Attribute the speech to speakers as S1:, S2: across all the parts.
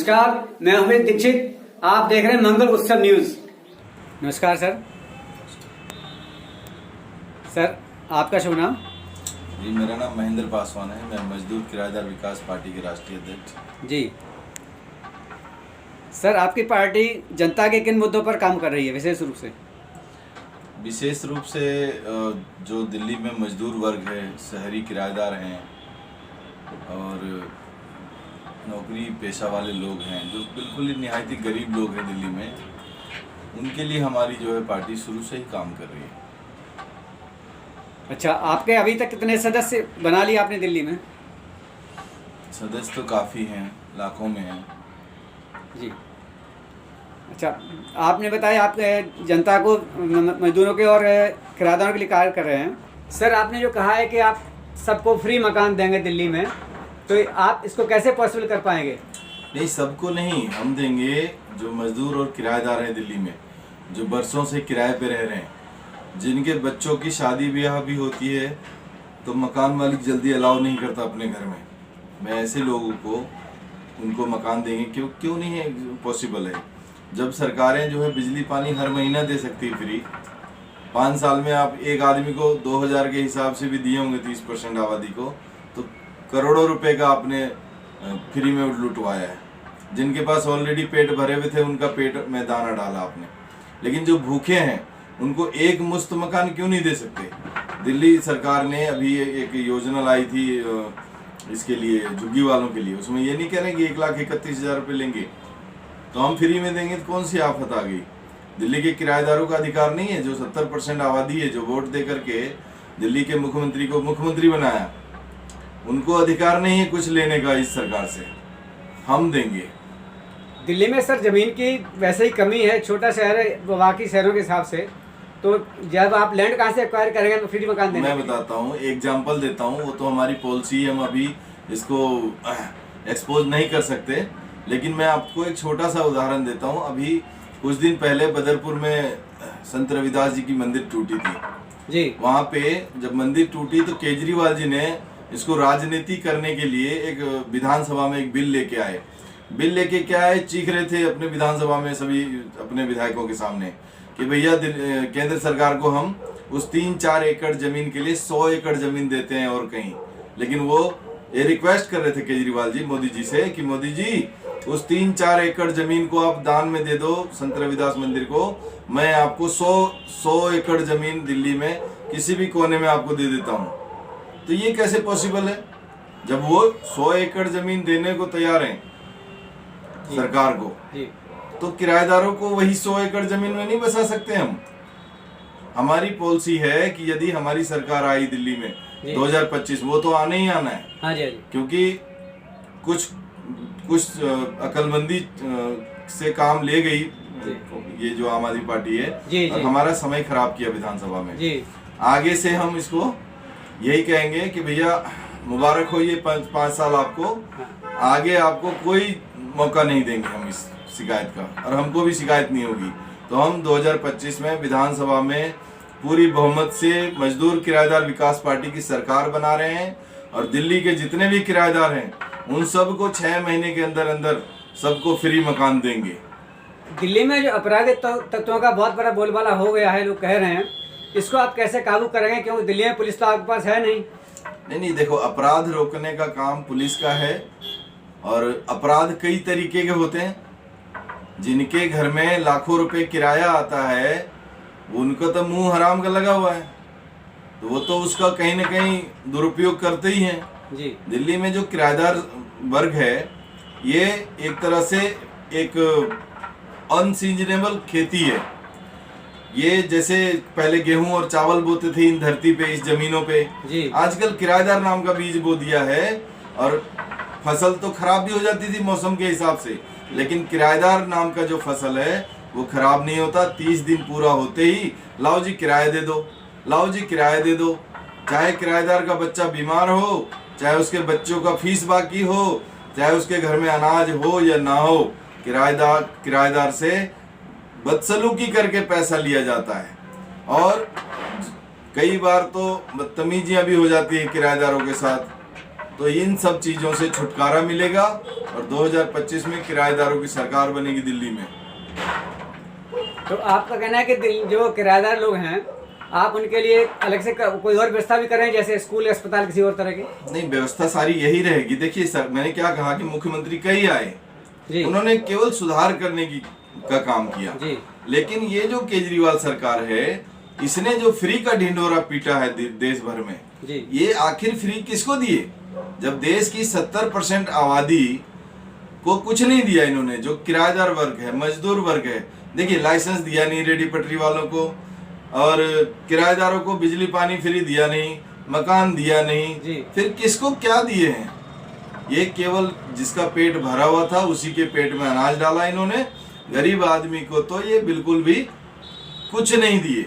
S1: नमस्कार, मैं अमित दीक्षित। आप देख रहे हैं मंगल उत्सव न्यूज। नमस्कार सर। सर, आपका शुभ नाम?
S2: जी, मेरा नाम महेंद्र पासवान है। मैं मजदूर किराएदार विकास पार्टी के राष्ट्रीय अध्यक्ष।
S1: जी सर, आपकी पार्टी जनता के किन मुद्दों पर काम कर रही है विशेष रूप से?
S2: विशेष रूप से जो दिल्ली में मजदूर वर्ग है, शहरी किराएदार हैं और नौकरी पेशा वाले लोग हैं, जो बिल्कुल ही निहायती गरीब लोग हैं दिल्ली में, उनके लिए हमारी जो है पार्टी शुरू से ही काम कर रही है।
S1: अच्छा, आपके अभी तक कितने सदस्य बना लिए आपने दिल्ली में?
S2: सदस्य तो काफ़ी हैं, लाखों में हैं।
S1: जी अच्छा, आपने बताया आप जनता को, मजदूरों के और किराएदारों के लिए कार्य कर रहे हैं। सर, आपने जो कहा है कि आप सबको फ्री मकान देंगे दिल्ली में, तो आप इसको कैसे पॉसिबल कर पाएंगे?
S2: नहीं, सबको नहीं, हम देंगे जो मजदूर और किराएदार हैं दिल्ली में, जो बरसों से किराए पे रह रहे हैं, जिनके बच्चों की शादी ब्याह भी होती है तो मकान मालिक जल्दी अलाउ नहीं करता अपने घर में। मैं ऐसे लोगों को उनको मकान देंगे। क्यों नहीं है पॉसिबल है? जब सरकारें जो है बिजली पानी हर महीना दे सकती है फ्री, 5 साल में आप एक आदमी को 2000 के हिसाब से भी दिए होंगे 30% आबादी को, तो करोड़ों रुपए का आपने फ्री में लुटवाया है। जिनके पास ऑलरेडी पेट भरे हुए थे उनका पेट में दाना डाला आपने। लेकिन जो भूखे हैं उनको एक मुफ्त मकान क्यों नहीं दे सकते? दिल्ली सरकार ने अभी एक योजना लाई थी इसके लिए, झुग्गी वालों के लिए। उसमें ये नहीं कह रहे कि 1,31,000 रुपये लेंगे तो हम फ्री में देंगे, तो कौन सी आफत आ गई? दिल्ली के किराएदारों का अधिकार नहीं है? जो 70% आबादी है, जो वोट दे करके दिल्ली के मुख्यमंत्री को मुख्यमंत्री बनाया, उनको अधिकार नहीं है कुछ लेने का इस सरकार से? हम देंगे।
S1: दिल्ली में सर जमीन की वैसे ही कमी है, छोटा शहर है बाकी शहरों के हिसाब से, तो जब आप लैंड कहाँ से एक्वायर करेंगे तो फ्री मकान देंगे?
S2: मैं बताता हूँ, एग्जाम्पल देता हूँ। वो तो हमारी पॉलिसी है, हम अभी इसको एक्सपोज नहीं कर सकते, लेकिन मैं आपको एक छोटा सा उदाहरण देता हूँ। अभी कुछ दिन पहले बदरपुर में संत रविदास जी की मंदिर टूटी थी
S1: जी।
S2: वहाँ पे जब मंदिर टूटी तो केजरीवाल जी ने इसको राजनीति करने के लिए एक विधानसभा में एक बिल लेके आए। बिल लेके क्या आए, चीख रहे थे अपने विधानसभा में सभी अपने विधायकों के सामने कि भैया केंद्र सरकार को हम उस 3-4 एकड़ जमीन के लिए 100 एकड़ जमीन देते हैं और कहीं। लेकिन वो ये रिक्वेस्ट कर रहे थे केजरीवाल जी मोदी जी से कि मोदी जी उस 3-4 एकड़ जमीन को आप दान में दे दो संत रविदास मंदिर को, मैं आपको 100 एकड़ जमीन दिल्ली में किसी भी कोने में आपको दे देता हूँ। तो ये कैसे पॉसिबल है जब वो 100 एकड़ जमीन देने को तैयार हैं सरकार को? तो किराएदारों को वही 100 एकड़ जमीन में नहीं बसा सकते हम? हमारी पॉलिसी है कि यदि हमारी सरकार आई दिल्ली में 2025, वो तो आने ही आना है।
S1: हाँ जी, हाँ जी।
S2: क्योंकि कुछ अकलमंदी से काम ले गई ये जो आम आदमी पार्टी है
S1: जी,
S2: और
S1: जी।
S2: हमारा समय खराब किया विधानसभा में
S1: जी।
S2: आगे से हम इसको यही कहेंगे कि भैया मुबारक हो ये 5 साल आपको, आगे आपको कोई मौका नहीं देंगे हम इस शिकायत का, और हमको भी शिकायत नहीं होगी। तो हम 2025 में विधानसभा में पूरी बहुमत से मजदूर किराएदार विकास पार्टी की सरकार बना रहे हैं और दिल्ली के जितने भी किराएदार हैं उन सबको 6 महीने के अंदर अंदर सबको फ्री मकान देंगे।
S1: दिल्ली में जो अपराधिक तत्वों का बहुत बड़ा बोलबाला हो गया है, लोग कह रहे हैं, इसको आप कैसे काबू करेंगे? क्योंकि दिल्ली में पुलिस तो आपके पास है नहीं।
S2: नहीं, देखो, अपराध रोकने का काम पुलिस का है और अपराध कई तरीके के होते हैं। जिनके घर में लाखों रुपए किराया आता है उनका तो मुंह हराम का लगा हुआ है, तो वो तो उसका कहीं ना कहीं दुरुपयोग करते ही हैं
S1: जी।
S2: दिल्ली में जो किराएदार वर्ग है ये एक तरह से एक अनसीजनेबल खेती है। ये जैसे पहले गेहूं और चावल बोते थे इन धरती पे, इस जमीनों पे, आजकल किराएदार नाम का बीज बो दिया है और फसल तो खराब भी हो जाती थी मौसम के हिसाब से, लेकिन किराएदार नाम का जो फसल है वो खराब नहीं होता। 30 दिन पूरा होते ही लाओ जी किराया दे दो, लाओ जी किराया दे दो। चाहे किराएदार का बच्चा बीमार हो, चाहे उसके बच्चों का फीस बाकी हो, चाहे उसके घर में अनाज हो या ना हो, किराएदार से बदसलूकी करके पैसा लिया जाता है। और कई बार तो बदतमीजियां भी हो जाती हैं किराएदारों के साथ। तो इन सब चीज़ों से छुटकारा मिलेगा और 2025 में किराएदारों की सरकार बनेगी दिल्ली में।
S1: तो आपका कहना है कि जो किराएदार लोग हैं आप उनके लिए अलग से कोई और व्यवस्था भी करें, जैसे स्कूल अस्पताल किसी और तरह की?
S2: नहीं, व्यवस्था सारी यही रहेगी। देखिए सर, मैंने क्या कहा कि मुख्यमंत्री कई आए
S1: जी,
S2: उन्होंने केवल सुधार करने का काम किया
S1: जी,
S2: लेकिन ये जो केजरीवाल सरकार है इसने जो फ्री का ढिंढोरा पीटा है देश भर में
S1: जी,
S2: ये आखिर फ्री किसको दिए? जब देश की 70% आबादी को कुछ नहीं दिया इन्होंने, जो किराएदार वर्ग है, मजदूर वर्ग है। देखिए, लाइसेंस दिया नहीं रेडी पटरी वालों को, और किराएदारों को बिजली पानी फ्री दिया नहीं, मकान दिया नहीं, फिर किसको क्या दिए हैं? ये केवल जिसका पेट भरा हुआ था उसी के पेट में अनाज डाला इन्होंने। गरीब आदमी को तो ये बिल्कुल भी कुछ नहीं दिए।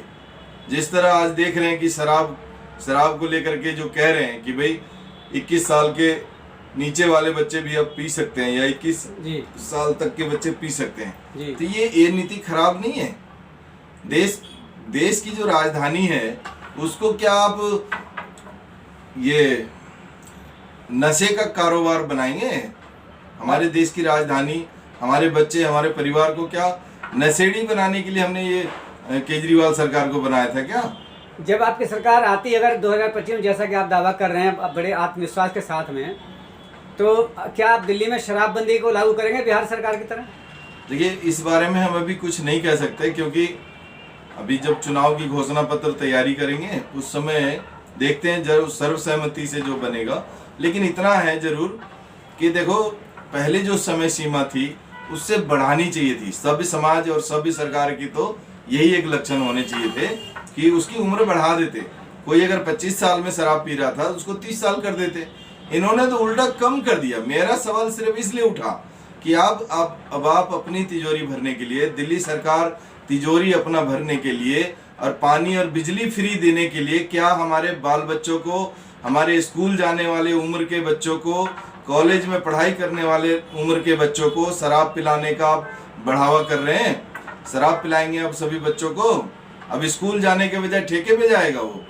S2: जिस तरह आज देख रहे हैं कि शराब को लेकर के जो कह रहे हैं कि भाई 21 साल के नीचे वाले बच्चे भी अब पी सकते हैं या 21 साल तक के बच्चे पी सकते हैं, तो ये नीति खराब नहीं है? देश की जो राजधानी है उसको क्या आप ये नशे का कारोबार बनाएंगे? हमारे देश की राजधानी, हमारे बच्चे, हमारे परिवार को क्या नशेड़ी बनाने के लिए हमने ये केजरीवाल सरकार को बनाया था क्या?
S1: जब आपकी सरकार आती है अगर 2025 में, जैसा कि आप दावा कर रहे हैं बड़े आत्मविश्वास के साथ में, तो क्या आप दिल्ली में शराबबंदी को लागू करेंगे बिहार सरकार की तरह?
S2: देखिए, इस बारे में हम अभी कुछ नहीं कह सकते, क्योंकि अभी जब चुनाव की घोषणा पत्र तैयारी करेंगे उस समय देखते हैं जरूर सर्वसहमति से जो बनेगा। लेकिन इतना है जरूर कि देखो, पहले जो समय सीमा थी उससे बढ़ानी चाहिए थी। सभ्य समाज और सभ्य सरकार की तो यही एक लक्षण होने चाहिए थे कि उसकी उम्र बढ़ा देते। कोई अगर 25 साल में शराब पी रहा था उसको 30 साल कर देते। इन्होंने तो उल्टा कम कर दिया। मेरा सवाल सिर्फ इसलिए उठा कि अब आप अपनी तिजोरी भरने के लिए, दिल्ली सरकार तिजोरी अपना भरने के लिए और पानी और बिजली फ्री देने के लिए क्या हमारे बाल बच्चों को, हमारे स्कूल जाने वाले उम्र के बच्चों को, कॉलेज में पढ़ाई करने वाले उम्र के बच्चों को शराब पिलाने का आप बढ़ावा कर रहे हैं? शराब पिलाएंगे अब सभी बच्चों को, अब स्कूल जाने के बजाय ठेके पे जाएगा वो।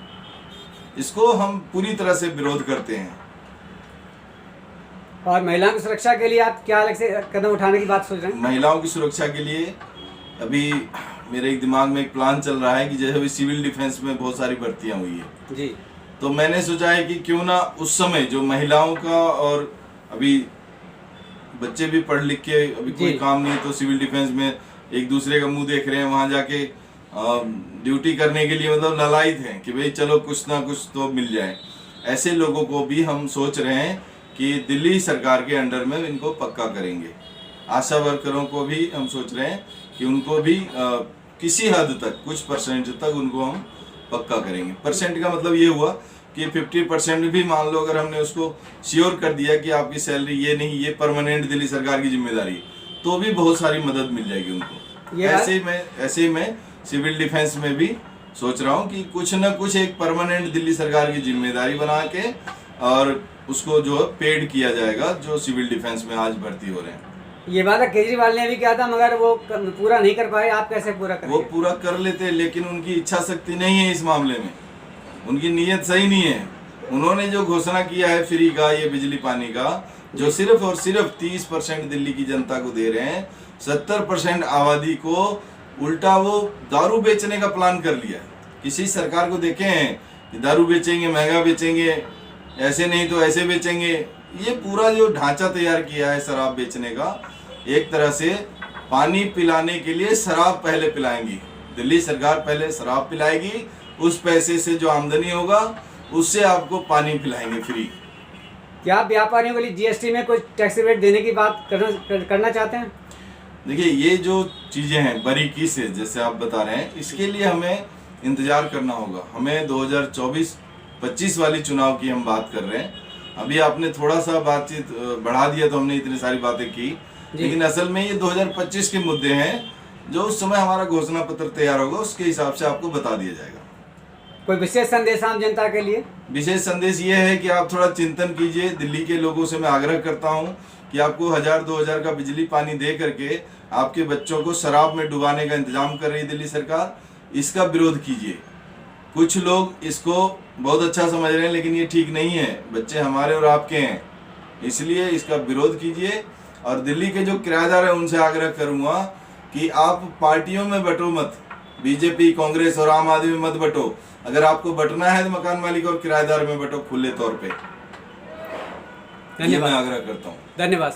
S2: इसको हम पूरी तरह से विरोध करते हैं।
S1: और महिलाओं की सुरक्षा के लिए आप क्या अलग से कदम उठाने की बात सोच रहे हैं?
S2: महिलाओं की सुरक्षा के लिए अभी मेरे एक दिमाग में एक प्लान चल रहा है कि जैसे अभी सिविल डिफेंस में बहुत सारी भर्तियां हुई है
S1: जी,
S2: तो मैंने सोचा है कि क्यों ना उस समय जो महिलाओं का, और अभी बच्चे भी पढ़ लिख के अभी कोई काम नहीं है तो सिविल डिफेंस में एक दूसरे का मुंह देख रहे हैं, वहां जाके ड्यूटी करने के लिए मतलब ललायित हैं कि भाई चलो कुछ ना कुछ तो मिल जाए। ऐसे लोगों को भी हम सोच रहे हैं कि दिल्ली सरकार के अंडर में इनको पक्का करेंगे। आशा वर्करों को भी हम सोच रहे हैं कि उनको भी किसी हद तक, कुछ परसेंट तक उनको हम पक्का करेंगे। परसेंट का मतलब ये हुआ कि 50% भी मान लो अगर हमने उसको श्योर कर दिया कि आपकी सैलरी ये नहीं, ये परमानेंट दिल्ली सरकार की जिम्मेदारी, तो भी बहुत सारी मदद मिल जाएगी उनको। ऐसे ही मैं सिविल डिफेंस में भी सोच रहा हूँ कि कुछ ना कुछ एक परमानेंट दिल्ली सरकार की जिम्मेदारी बना के और उसको जो पेड किया जाएगा जो सिविल डिफेंस में आज भर्ती हो रहे हैं।
S1: ये वादा केजरीवाल ने भी किया था मगर वो पूरा नहीं कर पाए, आप कैसे पूरा करेंगे?
S2: वो पूरा कर लेते, लेकिन उनकी इच्छा शक्ति नहीं है इस मामले में, उनकी नीयत सही नहीं है। उन्होंने जो घोषणा किया है फ्री का, ये बिजली पानी का, जो सिर्फ और सिर्फ 30% दिल्ली की जनता को दे रहे हैं, 70% आबादी को उल्टा वो दारू बेचने का प्लान कर लिया। किसी सरकार को देखे हैं कि दारू बेचेंगे, महंगा बेचेंगे, ऐसे नहीं तो ऐसे बेचेंगे। ये पूरा जो ढांचा तैयार किया है शराब बेचने का, एक तरह से पानी पिलाने के लिए शराब पहले पिलाएंगी। दिल्ली सरकार पहले शराब पिलाएगी, उस पैसे से जो आमदनी होगा उससे आपको पानी पिलाएंगे फ्री।
S1: क्या आप व्यापारियों के लिए जीएसटी में कुछ टैक्स रेट देने की बात करना चाहते हैं?
S2: देखिए, ये जो चीज़ें हैं बारीकी से जैसे आप बता रहे हैं, इसके लिए हमें इंतजार करना होगा। हमें 2024-25 वाली चुनाव की हम बात कर रहे हैं। अभी आपने थोड़ा सा बातचीत बढ़ा दिया तो हमने इतनी सारी बातें की, लेकिन असल में ये 2025 के मुद्दे हैं जो उस समय हमारा घोषणा पत्र तैयार होगा उसके हिसाब से आपको बता दिया जाएगा।
S1: कोई विशेष संदेश आम जनता के लिए?
S2: विशेष संदेश ये है कि आप थोड़ा चिंतन कीजिए। दिल्ली के लोगों से मैं आग्रह करता हूँ कि आपको 1000-2000 का बिजली पानी दे करके आपके बच्चों को शराब में डुबाने का इंतजाम कर रही है दिल्ली सरकार, इसका विरोध कीजिए। कुछ लोग इसको बहुत अच्छा समझ रहे हैं, लेकिन ये ठीक नहीं है। बच्चे हमारे और आपके हैं, इसलिए इसका विरोध कीजिए। और दिल्ली के जो किराएदार हैं उनसे आग्रह करूंगा कि आप पार्टियों में बटो मत, बीजेपी, कांग्रेस और आम आदमी में मत बटो। अगर आपको बटना है तो मकान मालिक और किराएदार में बटो खुले तौर पे। ये मैं
S1: धन्यवाद।
S2: आग्रह करता हूँ।
S1: धन्यवाद।